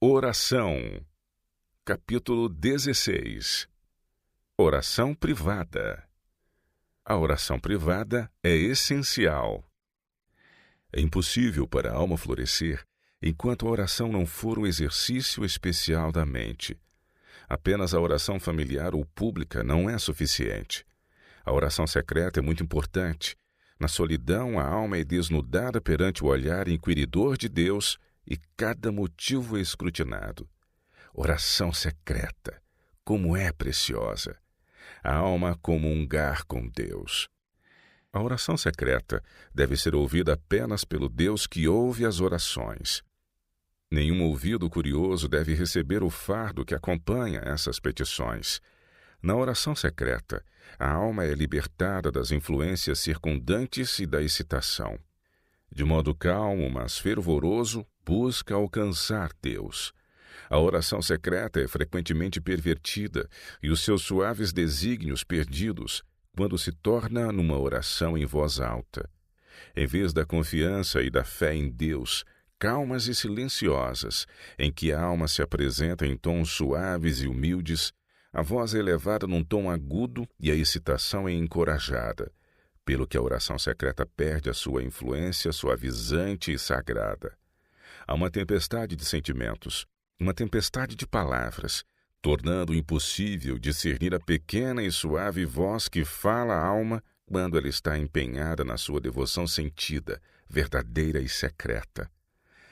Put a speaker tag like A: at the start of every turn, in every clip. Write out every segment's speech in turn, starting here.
A: Oração. Capítulo 16. Oração privada. A oração privada é essencial. É impossível para a alma florescer enquanto a oração não for um exercício especial da mente. Apenas a oração familiar ou pública não é suficiente. A oração secreta é muito importante. Na solidão, a alma é desnudada perante o olhar inquiridor de Deus e cada motivo é escrutinado. Oração secreta, como é preciosa! A alma comungar com Deus. A oração secreta deve ser ouvida apenas pelo Deus que ouve as orações. Nenhum ouvido curioso deve receber o fardo que acompanha essas petições. Na oração secreta, a alma é libertada das influências circundantes e da excitação. De modo calmo, mas fervoroso, busca alcançar Deus. A oração secreta é frequentemente pervertida e os seus suaves desígnios perdidos quando se torna numa oração em voz alta. Em vez da confiança e da fé em Deus, calmas e silenciosas, em que a alma se apresenta em tons suaves e humildes, a voz é elevada num tom agudo e a excitação é encorajada, pelo que a oração secreta perde a sua influência suavizante e sagrada. Há uma tempestade de sentimentos, uma tempestade de palavras, tornando impossível discernir a pequena e suave voz que fala à alma quando ela está empenhada na sua devoção sentida, verdadeira e secreta.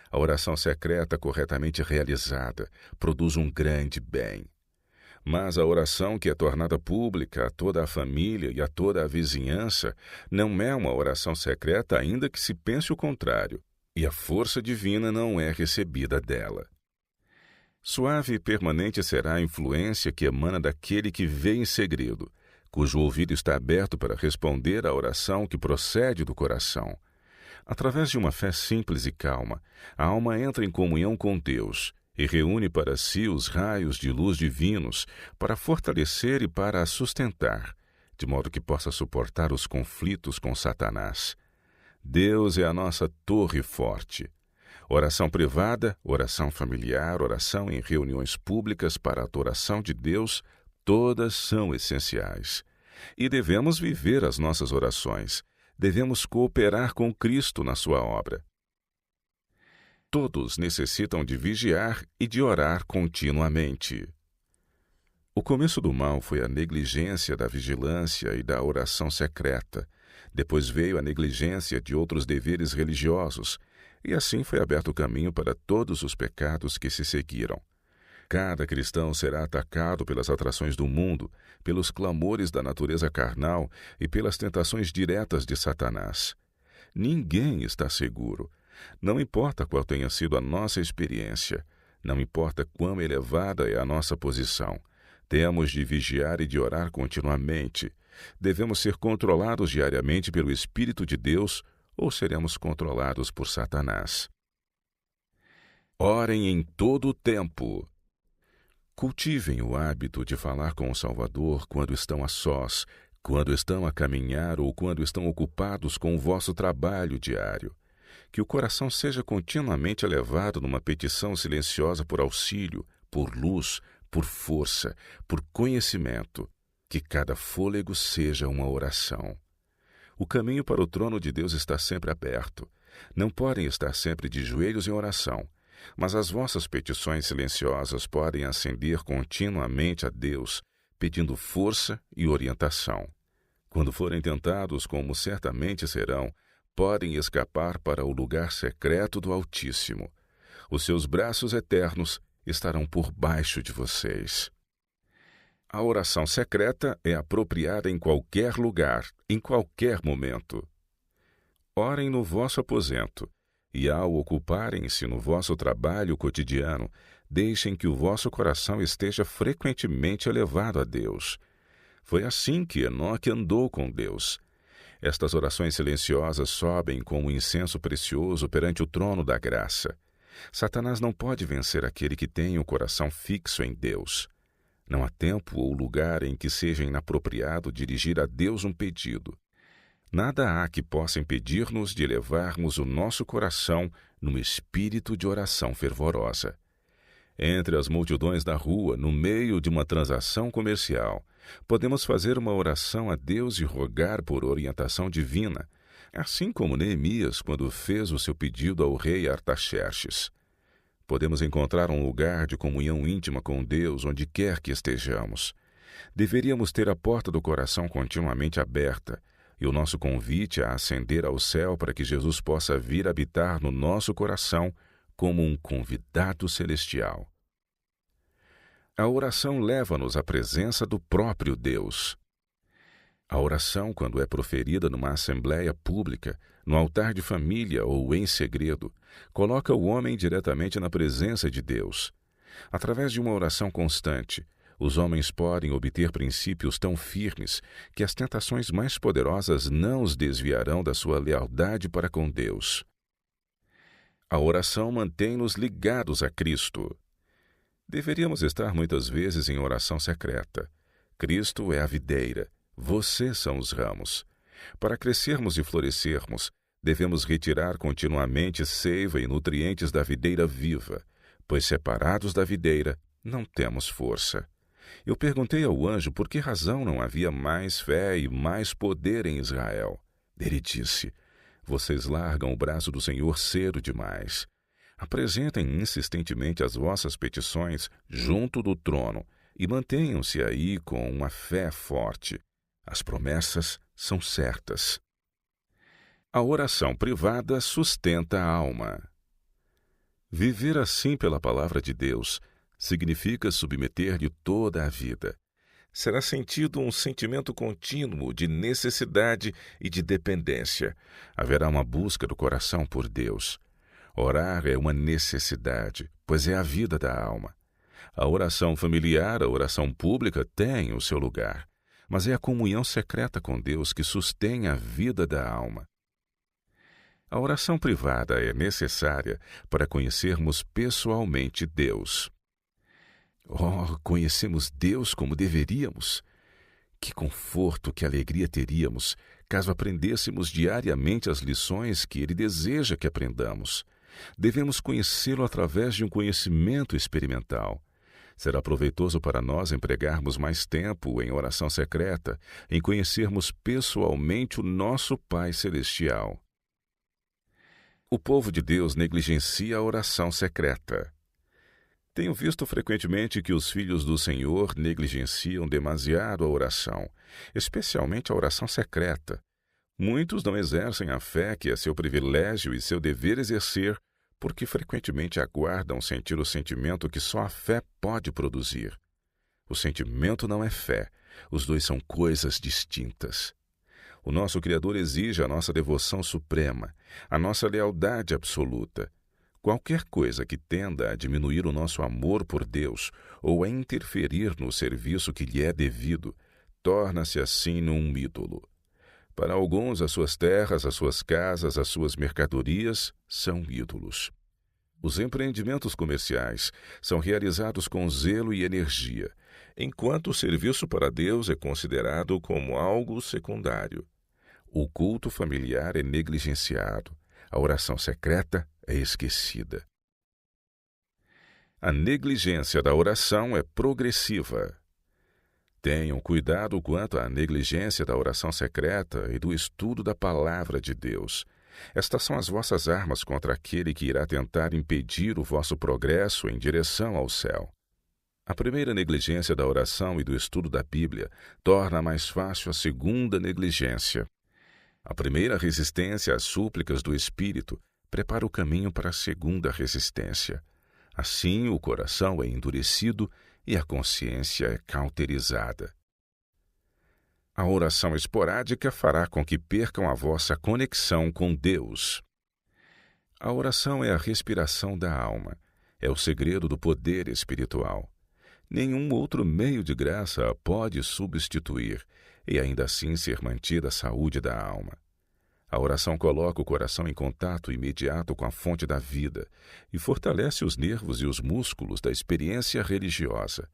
A: A oração secreta corretamente realizada produz um grande bem. Mas a oração que é tornada pública a toda a família e a toda a vizinhança não é uma oração secreta, ainda que se pense o contrário, e a força divina não é recebida dela. Suave e permanente será a influência que emana daquele que vê em segredo, cujo ouvido está aberto para responder à oração que procede do coração. Através de uma fé simples e calma, a alma entra em comunhão com Deus e reúne para si os raios de luz divinos para fortalecer e para a sustentar, de modo que possa suportar os conflitos com Satanás. Deus é a nossa torre forte. Oração privada, oração familiar, oração em reuniões públicas para a adoração de Deus, todas são essenciais. E devemos viver as nossas orações. Devemos cooperar com Cristo na sua obra. Todos necessitam de vigiar e de orar continuamente. O começo do mal foi a negligência da vigilância e da oração secreta. Depois veio a negligência de outros deveres religiosos, e assim foi aberto o caminho para todos os pecados que se seguiram. Cada cristão será atacado pelas atrações do mundo, pelos clamores da natureza carnal e pelas tentações diretas de Satanás. Ninguém está seguro. Não importa qual tenha sido a nossa experiência, não importa quão elevada é a nossa posição, temos de vigiar e de orar continuamente. Devemos ser controlados diariamente pelo Espírito de Deus ou seremos controlados por Satanás. Orem em todo o tempo. Cultivem o hábito de falar com o Salvador quando estão a sós, quando estão a caminhar ou quando estão ocupados com o vosso trabalho diário. Que o coração seja continuamente elevado numa petição silenciosa por auxílio, por luz, por força, por conhecimento. Que cada fôlego seja uma oração. O caminho para o trono de Deus está sempre aberto. Não podem estar sempre de joelhos em oração, mas as vossas petições silenciosas podem ascender continuamente a Deus, pedindo força e orientação. Quando forem tentados, como certamente serão, podem escapar para o lugar secreto do Altíssimo. Os seus braços eternos estarão por baixo de vocês. A oração secreta é apropriada em qualquer lugar, em qualquer momento. Orem no vosso aposento, e ao ocuparem-se no vosso trabalho cotidiano, deixem que o vosso coração esteja frequentemente elevado a Deus. Foi assim que Enoque andou com Deus. Estas orações silenciosas sobem como um incenso precioso perante o trono da graça. Satanás não pode vencer aquele que tem o coração fixo em Deus. Não há tempo ou lugar em que seja inapropriado dirigir a Deus um pedido. Nada há que possa impedir-nos de elevarmos o nosso coração num espírito de oração fervorosa. Entre as multidões da rua, no meio de uma transação comercial, podemos fazer uma oração a Deus e rogar por orientação divina, assim como Neemias quando fez o seu pedido ao rei Artaxerxes. Podemos encontrar um lugar de comunhão íntima com Deus onde quer que estejamos. Deveríamos ter a porta do coração continuamente aberta e o nosso convite a ascender ao céu para que Jesus possa vir habitar no nosso coração como um convidado celestial. A oração leva-nos à presença do próprio Deus. A oração, quando é proferida numa assembleia pública, no altar de família ou em segredo, coloca o homem diretamente na presença de Deus. Através de uma oração constante, os homens podem obter princípios tão firmes que as tentações mais poderosas não os desviarão da sua lealdade para com Deus. A oração mantém-nos ligados a Cristo. Deveríamos estar muitas vezes em oração secreta. Cristo é a videira, vocês são os ramos. Para crescermos e florescermos, devemos retirar continuamente seiva e nutrientes da videira viva, pois separados da videira, não temos força. Eu perguntei ao anjo por que razão não havia mais fé e mais poder em Israel. Ele disse: vocês largam o braço do Senhor cedo demais. Apresentem insistentemente as vossas petições junto do trono e mantenham-se aí com uma fé forte. As promessas são certas. A oração privada sustenta a alma. Viver assim pela palavra de Deus significa submeter-lhe toda a vida. Será sentido um sentimento contínuo de necessidade e de dependência. Haverá uma busca do coração por Deus. Orar é uma necessidade, pois é a vida da alma. A oração familiar, a oração pública têm o seu lugar, mas é a comunhão secreta com Deus que sustém a vida da alma. A oração privada é necessária para conhecermos pessoalmente Deus. Oh, conhecemos Deus como deveríamos. Que conforto, que alegria teríamos caso aprendêssemos diariamente as lições que Ele deseja que aprendamos. Devemos conhecê-lo através de um conhecimento experimental. Será proveitoso para nós empregarmos mais tempo em oração secreta, em conhecermos pessoalmente o nosso Pai Celestial. O povo de Deus negligencia a oração secreta. Tenho visto frequentemente que os filhos do Senhor negligenciam demasiado a oração, especialmente a oração secreta. Muitos não exercem a fé que é seu privilégio e seu dever exercer, porque frequentemente aguardam sentir o sentimento que só a fé pode produzir. O sentimento não é fé, os dois são coisas distintas. O nosso Criador exige a nossa devoção suprema, a nossa lealdade absoluta. Qualquer coisa que tenda a diminuir o nosso amor por Deus ou a interferir no serviço que lhe é devido, torna-se assim num ídolo. Para alguns, as suas terras, as suas casas, as suas mercadorias são ídolos. Os empreendimentos comerciais são realizados com zelo e energia, enquanto o serviço para Deus é considerado como algo secundário. O culto familiar é negligenciado, a oração secreta é esquecida. A negligência da oração é progressiva. Tenham cuidado quanto à negligência da oração secreta e do estudo da palavra de Deus. Estas são as vossas armas contra aquele que irá tentar impedir o vosso progresso em direção ao céu. A primeira negligência da oração e do estudo da Bíblia torna mais fácil a segunda negligência. A primeira resistência às súplicas do Espírito prepara o caminho para a segunda resistência. Assim, o coração é endurecido e a consciência é cauterizada. A oração esporádica fará com que percam a vossa conexão com Deus. A oração é a respiração da alma, é o segredo do poder espiritual. Nenhum outro meio de graça a pode substituir e ainda assim ser mantida a saúde da alma. A oração coloca o coração em contato imediato com a fonte da vida e fortalece os nervos e os músculos da experiência religiosa.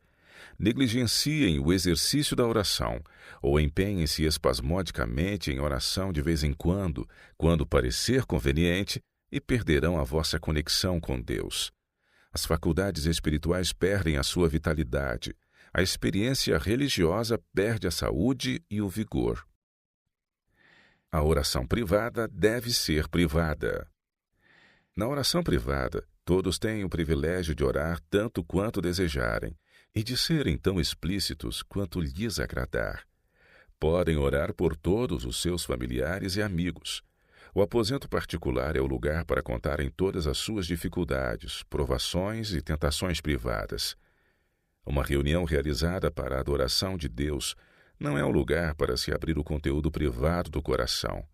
A: Negligenciem o exercício da oração ou empenhem-se espasmodicamente em oração de vez em quando parecer conveniente, e perderão a vossa conexão com Deus. As faculdades espirituais perdem a sua vitalidade. A experiência religiosa perde a saúde e o vigor. A oração privada deve ser privada. Na oração privada, todos têm o privilégio de orar tanto quanto desejarem e de serem tão explícitos quanto lhes agradar. Podem orar por todos os seus familiares e amigos. O aposento particular é o lugar para contarem todas as suas dificuldades, provações e tentações privadas. Uma reunião realizada para a adoração de Deus não é um lugar para se abrir o conteúdo privado do coração.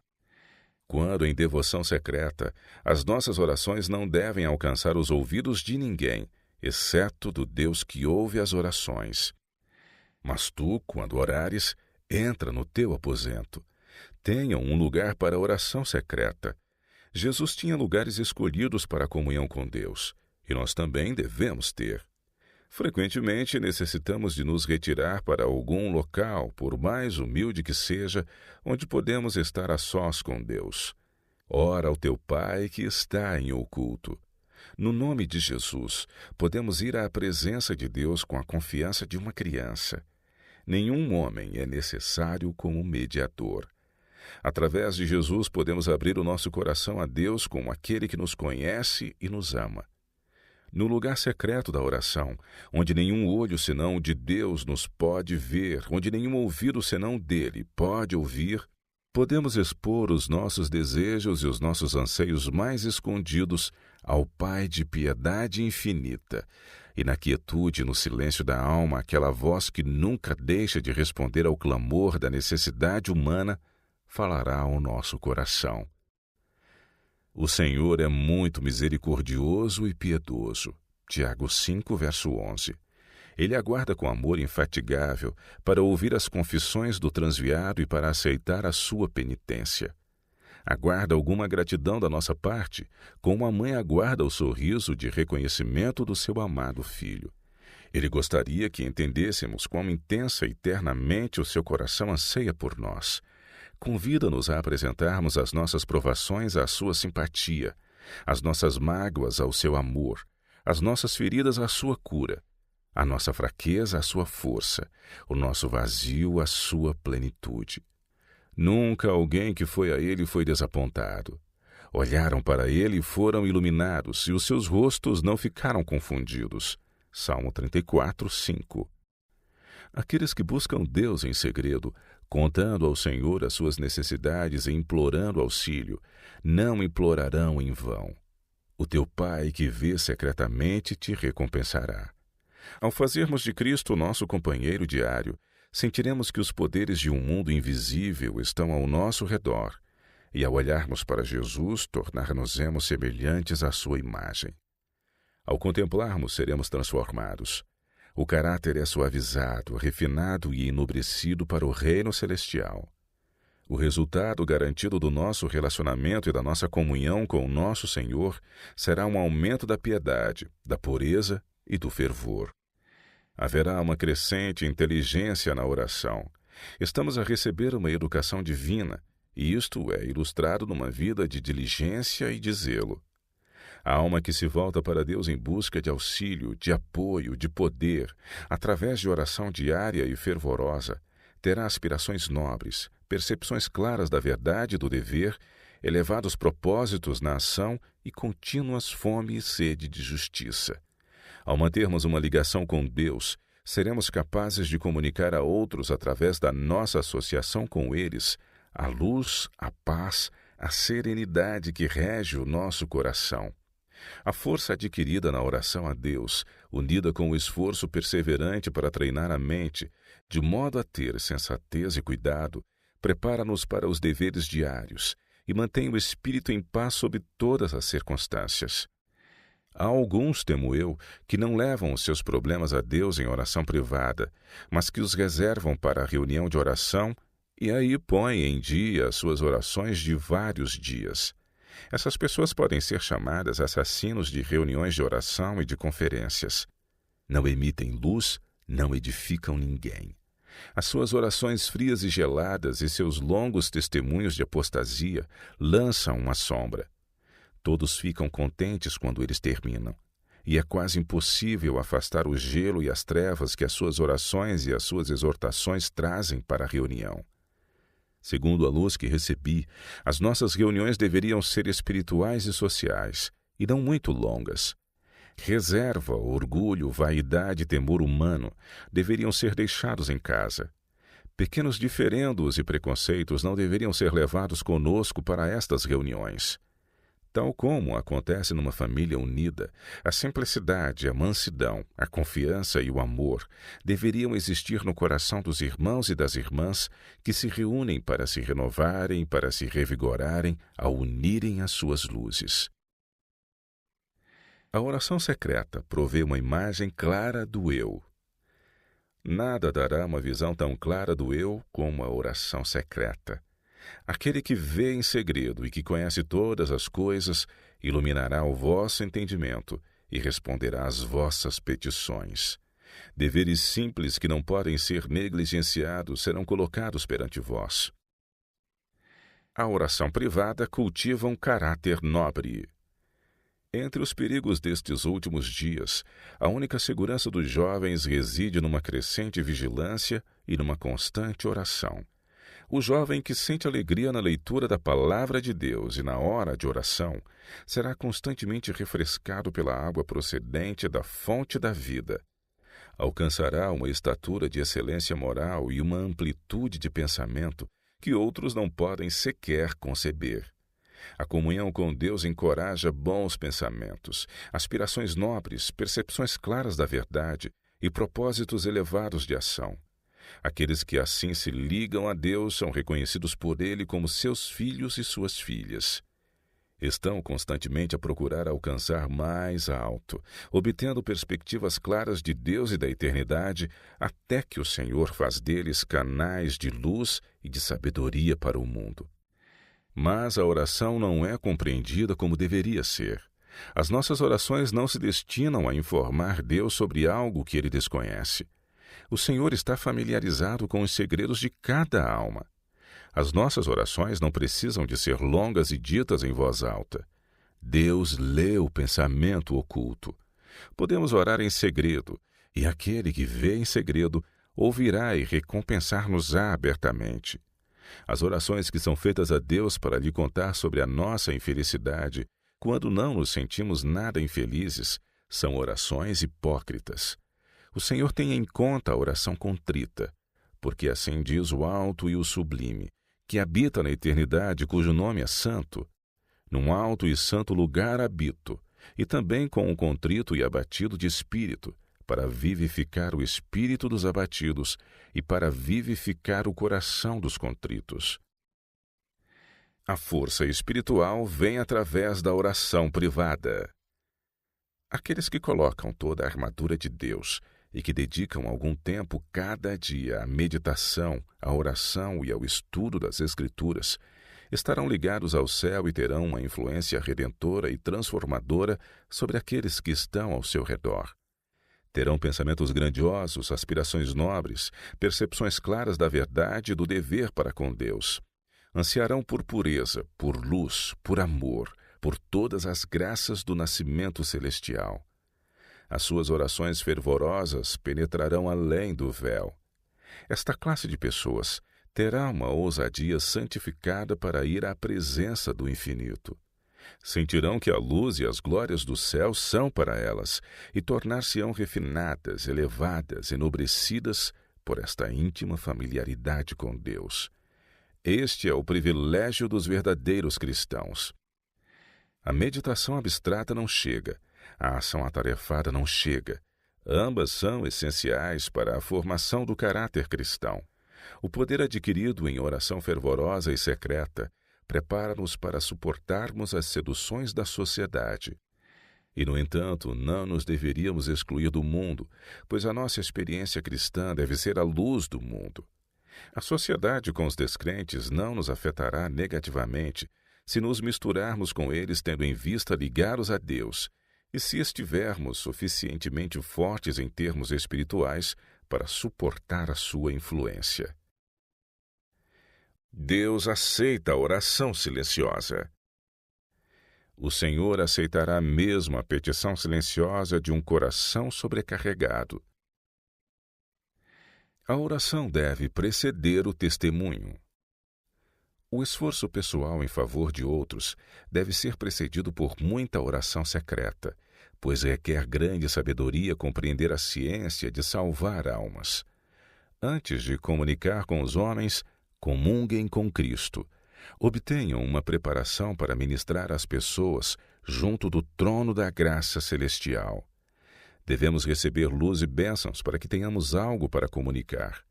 A: Quando em devoção secreta, as nossas orações não devem alcançar os ouvidos de ninguém, exceto do Deus que ouve as orações. Mas tu, quando orares, entra no teu aposento. Tenham um lugar para a oração secreta. Jesus tinha lugares escolhidos para a comunhão com Deus, e nós também devemos ter. Frequentemente necessitamos de nos retirar para algum local, por mais humilde que seja, onde podemos estar a sós com Deus. Ora ao teu Pai que está em oculto. No nome de Jesus, podemos ir à presença de Deus com a confiança de uma criança. Nenhum homem é necessário como mediador. Através de Jesus, podemos abrir o nosso coração a Deus como aquele que nos conhece e nos ama. No lugar secreto da oração, onde nenhum olho senão o de Deus nos pode ver, onde nenhum ouvido senão dele pode ouvir, podemos expor os nossos desejos e os nossos anseios mais escondidos ao Pai de piedade infinita. E na quietude e no silêncio da alma, aquela voz que nunca deixa de responder ao clamor da necessidade humana, falará ao nosso coração. O Senhor é muito misericordioso e piedoso. Tiago 5, verso 11. Ele aguarda com amor infatigável para ouvir as confissões do transviado e para aceitar a sua penitência. Aguarda alguma gratidão da nossa parte, como a mãe aguarda o sorriso de reconhecimento do seu amado filho. Ele gostaria que entendêssemos quão intensa e ternamente o seu coração anseia por nós. Convida-nos a apresentarmos as nossas provações à sua simpatia, as nossas mágoas ao seu amor, as nossas feridas à sua cura, a nossa fraqueza à sua força, o nosso vazio à sua plenitude. Nunca alguém que foi a ele foi desapontado. Olharam para ele e foram iluminados, e os seus rostos não ficaram confundidos. Salmo 34, 5. Aqueles que buscam Deus em segredo, contando ao Senhor as suas necessidades e implorando auxílio, não implorarão em vão. O teu Pai que vê secretamente te recompensará. Ao fazermos de Cristo nosso companheiro diário, sentiremos que os poderes de um mundo invisível estão ao nosso redor, e ao olharmos para Jesus, tornar-nos-emos semelhantes à sua imagem. Ao contemplarmos, seremos transformados. O caráter é suavizado, refinado e enobrecido para o reino celestial. O resultado garantido do nosso relacionamento e da nossa comunhão com o nosso Senhor será um aumento da piedade, da pureza e do fervor. Haverá uma crescente inteligência na oração. Estamos a receber uma educação divina, e isto é ilustrado numa vida de diligência e de zelo. A alma que se volta para Deus em busca de auxílio, de apoio, de poder, através de oração diária e fervorosa, terá aspirações nobres, percepções claras da verdade e do dever, elevados propósitos na ação e contínuas fome e sede de justiça. Ao mantermos uma ligação com Deus, seremos capazes de comunicar a outros através da nossa associação com eles a luz, a paz, a serenidade que rege o nosso coração. A força adquirida na oração a Deus, unida com o esforço perseverante para treinar a mente, de modo a ter sensatez e cuidado, prepara-nos para os deveres diários e mantém o espírito em paz sob todas as circunstâncias. Há alguns, temo eu, que não levam os seus problemas a Deus em oração privada, mas que os reservam para a reunião de oração e aí põem em dia as suas orações de vários dias. Essas pessoas podem ser chamadas assassinos de reuniões de oração e de conferências. Não emitem luz, não edificam ninguém. As suas orações frias e geladas e seus longos testemunhos de apostasia lançam uma sombra. Todos ficam contentes quando eles terminam. e é quase impossível afastar o gelo e as trevas que as suas orações e as suas exortações trazem para a reunião. Segundo a luz que recebi, as nossas reuniões deveriam ser espirituais e sociais, e não muito longas. Reserva, orgulho, vaidade e temor humano deveriam ser deixados em casa. Pequenos diferendos e preconceitos não deveriam ser levados conosco para estas reuniões. Tal como acontece numa família unida, a simplicidade, a mansidão, a confiança e o amor deveriam existir no coração dos irmãos e das irmãs que se reúnem para se renovarem, para se revigorarem, ao unirem as suas luzes. A oração secreta provê uma imagem clara do eu. Nada dará uma visão tão clara do eu como a oração secreta. Aquele que vê em segredo e que conhece todas as coisas, iluminará o vosso entendimento e responderá às vossas petições. Deveres simples que não podem ser negligenciados serão colocados perante vós. A oração privada cultiva um caráter nobre. Entre os perigos destes últimos dias, a única segurança dos jovens reside numa crescente vigilância e numa constante oração. O jovem que sente alegria na leitura da palavra de Deus e na hora de oração será constantemente refrescado pela água procedente da fonte da vida. Alcançará uma estatura de excelência moral e uma amplitude de pensamento que outros não podem sequer conceber. A comunhão com Deus encoraja bons pensamentos, aspirações nobres, percepções claras da verdade e propósitos elevados de ação. Aqueles que assim se ligam a Deus são reconhecidos por Ele como seus filhos e suas filhas. Estão constantemente a procurar alcançar mais alto, obtendo perspectivas claras de Deus e da eternidade, até que o Senhor faz deles canais de luz e de sabedoria para o mundo. Mas a oração não é compreendida como deveria ser. As nossas orações não se destinam a informar Deus sobre algo que Ele desconhece. O Senhor está familiarizado com os segredos de cada alma. As nossas orações não precisam de ser longas e ditas em voz alta. Deus lê o pensamento oculto. Podemos orar em segredo, e aquele que vê em segredo ouvirá e recompensar-nos-á abertamente. As orações que são feitas a Deus para lhe contar sobre a nossa infelicidade, quando não nos sentimos nada infelizes, são orações hipócritas. O Senhor tem em conta a oração contrita, porque assim diz o alto e o sublime, que habita na eternidade, cujo nome é santo. Num alto e santo lugar habito, e também com um contrito e abatido de espírito, para vivificar o espírito dos abatidos e para vivificar o coração dos contritos. A força espiritual vem através da oração privada. Aqueles que colocam toda a armadura de Deus e que dedicam algum tempo cada dia à meditação, à oração e ao estudo das Escrituras, estarão ligados ao céu e terão uma influência redentora e transformadora sobre aqueles que estão ao seu redor. Terão pensamentos grandiosos, aspirações nobres, percepções claras da verdade e do dever para com Deus. Ansiarão por pureza, por luz, por amor, por todas as graças do nascimento celestial. As suas orações fervorosas penetrarão além do véu. Esta classe de pessoas terá uma ousadia santificada para ir à presença do infinito. Sentirão que a luz e as glórias do céu são para elas e tornar-se-ão refinadas, elevadas, enobrecidas por esta íntima familiaridade com Deus. Este é o privilégio dos verdadeiros cristãos. A meditação abstrata não chega, a ação atarefada não chega. Ambas são essenciais para a formação do caráter cristão. O poder adquirido em oração fervorosa e secreta prepara-nos para suportarmos as seduções da sociedade. E, no entanto, não nos deveríamos excluir do mundo, pois a nossa experiência cristã deve ser a luz do mundo. A sociedade com os descrentes não nos afetará negativamente se nos misturarmos com eles tendo em vista ligar-os a Deus e se estivermos suficientemente fortes em termos espirituais para suportar a sua influência. Deus aceita a oração silenciosa. O Senhor aceitará mesmo a petição silenciosa de um coração sobrecarregado. A oração deve preceder o testemunho. O esforço pessoal em favor de outros deve ser precedido por muita oração secreta, pois requer grande sabedoria compreender a ciência de salvar almas. Antes de comunicar com os homens, comunguem com Cristo. Obtenham uma preparação para ministrar às pessoas junto do trono da graça celestial. Devemos receber luz e bênçãos para que tenhamos algo para comunicar.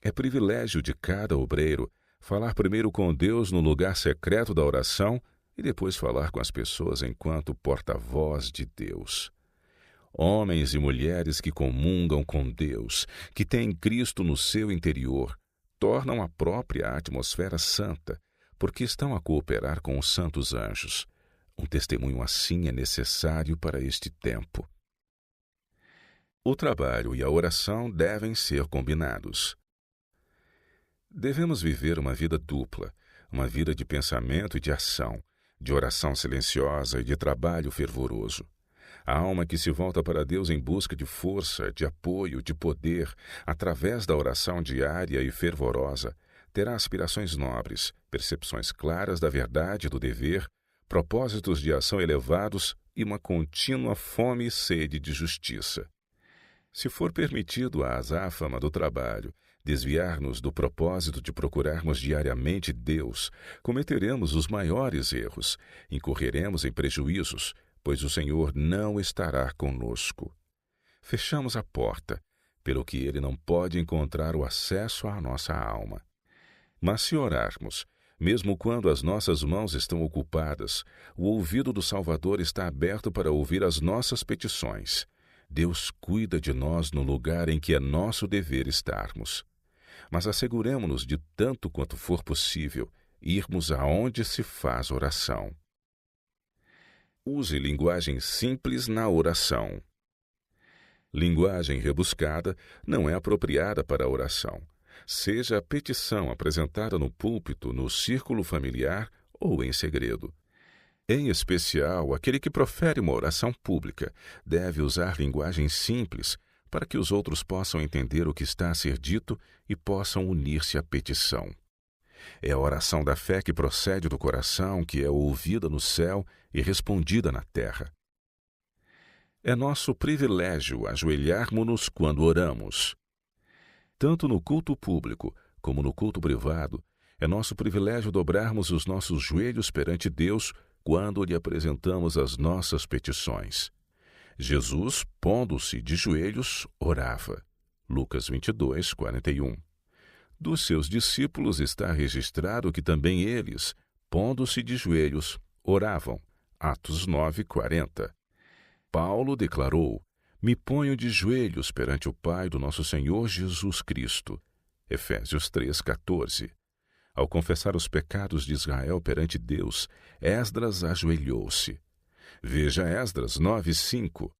A: É privilégio de cada obreiro falar primeiro com Deus no lugar secreto da oração e depois falar com as pessoas enquanto porta-voz de Deus. Homens e mulheres que comungam com Deus, que têm Cristo no seu interior, tornam a própria atmosfera santa, porque estão a cooperar com os santos anjos. Um testemunho assim é necessário para este tempo. O trabalho e a oração devem ser combinados. Devemos viver uma vida dupla, uma vida de pensamento e de ação, de oração silenciosa e de trabalho fervoroso. A alma que se volta para Deus em busca de força, de apoio, de poder, através da oração diária e fervorosa, terá aspirações nobres, percepções claras da verdade e do dever, propósitos de ação elevados e uma contínua fome e sede de justiça. Se for permitido à azáfama do trabalho desviar-nos do propósito de procurarmos diariamente Deus, cometeremos os maiores erros, incorreremos em prejuízos, pois o Senhor não estará conosco. Fechamos a porta, pelo que Ele não pode encontrar o acesso à nossa alma. Mas se orarmos, mesmo quando as nossas mãos estão ocupadas, o ouvido do Salvador está aberto para ouvir as nossas petições. Deus cuida de nós no lugar em que é nosso dever estarmos. Mas asseguremo-nos de tanto quanto for possível, irmos aonde se faz oração. Use linguagem simples na oração. Linguagem rebuscada não é apropriada para a oração, seja a petição apresentada no púlpito, no círculo familiar ou em segredo. Em especial, aquele que profere uma oração pública deve usar linguagem simples para que os outros possam entender o que está a ser dito e possam unir-se à petição. É a oração da fé que procede do coração, que é ouvida no céu e respondida na terra. É nosso privilégio ajoelharmos-nos quando oramos. Tanto no culto público como no culto privado, é nosso privilégio dobrarmos os nossos joelhos perante Deus quando lhe apresentamos as nossas petições. Jesus, pondo-se de joelhos, orava. Lucas 22, 41. Dos seus discípulos está registrado que também eles, pondo-se de joelhos, oravam. Atos 9, 40. Paulo declarou: "Me ponho de joelhos perante o Pai do nosso Senhor Jesus Cristo." Efésios 3, 14. Ao confessar os pecados de Israel perante Deus, Esdras ajoelhou-se. Veja Esdras 9, 5.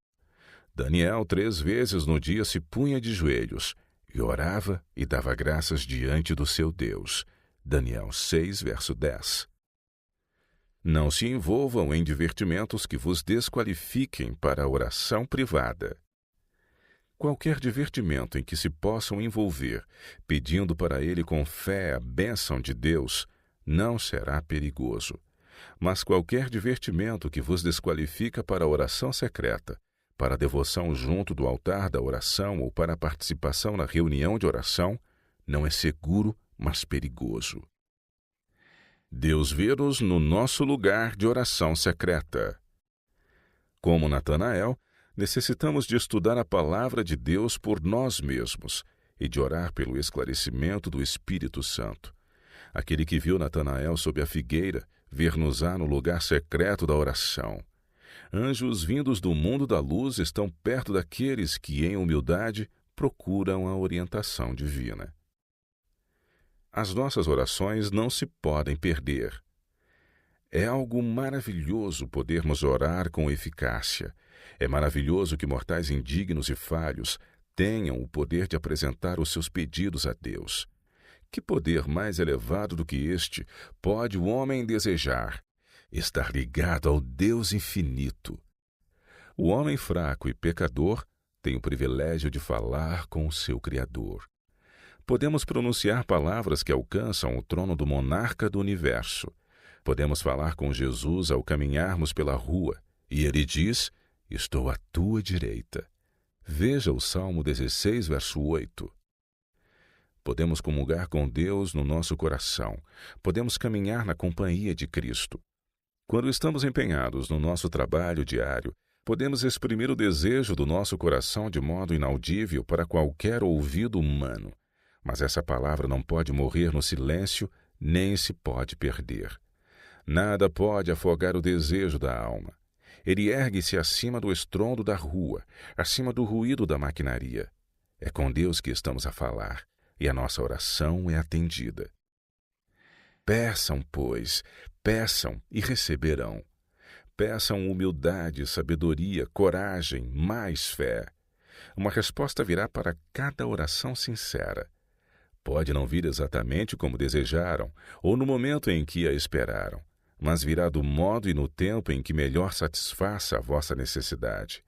A: Daniel 3 vezes no dia se punha de joelhos e orava e dava graças diante do seu Deus. Daniel 6, verso 10. Não se envolvam em divertimentos que vos desqualifiquem para a oração privada. Qualquer divertimento em que se possam envolver, pedindo para ele com fé a bênção de Deus, não será perigoso. Mas qualquer divertimento que vos desqualifica para a oração secreta, para a devoção junto do altar da oração ou para a participação na reunião de oração, não é seguro, mas perigoso. Deus vê-nos no nosso lugar de oração secreta. Como Natanael, necessitamos de estudar a palavra de Deus por nós mesmos e de orar pelo esclarecimento do Espírito Santo. Aquele que viu Natanael sob a figueira, ver-nos-á no lugar secreto da oração. Anjos vindos do mundo da luz estão perto daqueles que, em humildade, procuram a orientação divina. As nossas orações não se podem perder. É algo maravilhoso podermos orar com eficácia. É maravilhoso que mortais indignos e falhos tenham o poder de apresentar os seus pedidos a Deus. Que poder mais elevado do que este pode o homem desejar? estar ligado ao Deus infinito. O homem fraco e pecador tem o privilégio de falar com o seu Criador. Podemos pronunciar palavras que alcançam o trono do monarca do universo. Podemos falar com Jesus ao caminharmos pela rua, e ele diz: estou à tua direita. Veja o Salmo 16, verso 8. Podemos comungar com Deus no nosso coração. Podemos caminhar na companhia de Cristo. Quando estamos empenhados no nosso trabalho diário, podemos exprimir o desejo do nosso coração de modo inaudível para qualquer ouvido humano. Mas essa palavra não pode morrer no silêncio, nem se pode perder. Nada pode afogar o desejo da alma. Ele ergue-se acima do estrondo da rua, acima do ruído da maquinaria. É com Deus que estamos a falar, e a nossa oração é atendida. Peçam, pois, peçam e receberão. Peçam humildade, sabedoria, coragem, mais fé. Uma resposta virá para cada oração sincera. Pode não vir exatamente como desejaram, ou no momento em que a esperaram, mas virá do modo e no tempo em que melhor satisfaça a vossa necessidade.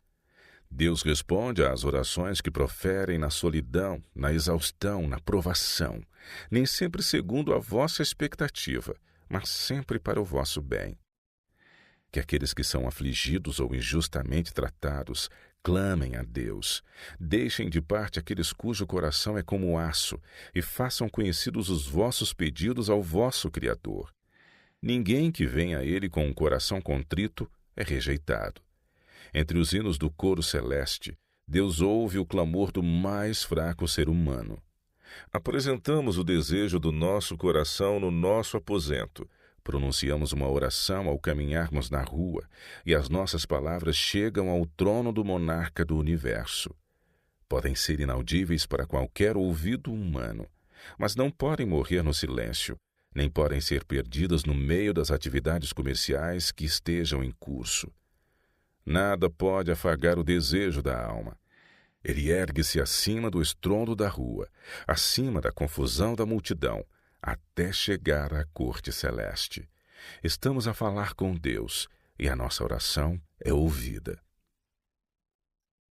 A: Deus responde às orações que proferem na solidão, na exaustão, na provação, nem sempre segundo a vossa expectativa, mas sempre para o vosso bem. Que aqueles que são afligidos ou injustamente tratados clamem a Deus. Deixem de parte aqueles cujo coração é como aço e façam conhecidos os vossos pedidos ao vosso Criador. Ninguém que vem a Ele com um coração contrito é rejeitado. Entre os hinos do coro celeste, Deus ouve o clamor do mais fraco ser humano. Apresentamos o desejo do nosso coração no nosso aposento. Pronunciamos uma oração ao caminharmos na rua, e as nossas palavras chegam ao trono do monarca do universo. Podem ser inaudíveis para qualquer ouvido humano, mas não podem morrer no silêncio, nem podem ser perdidas no meio das atividades comerciais que estejam em curso. Nada pode afagar o desejo da alma. Ele ergue-se acima do estrondo da rua, acima da confusão da multidão, até chegar à corte celeste. Estamos a falar com Deus, e a nossa oração é ouvida.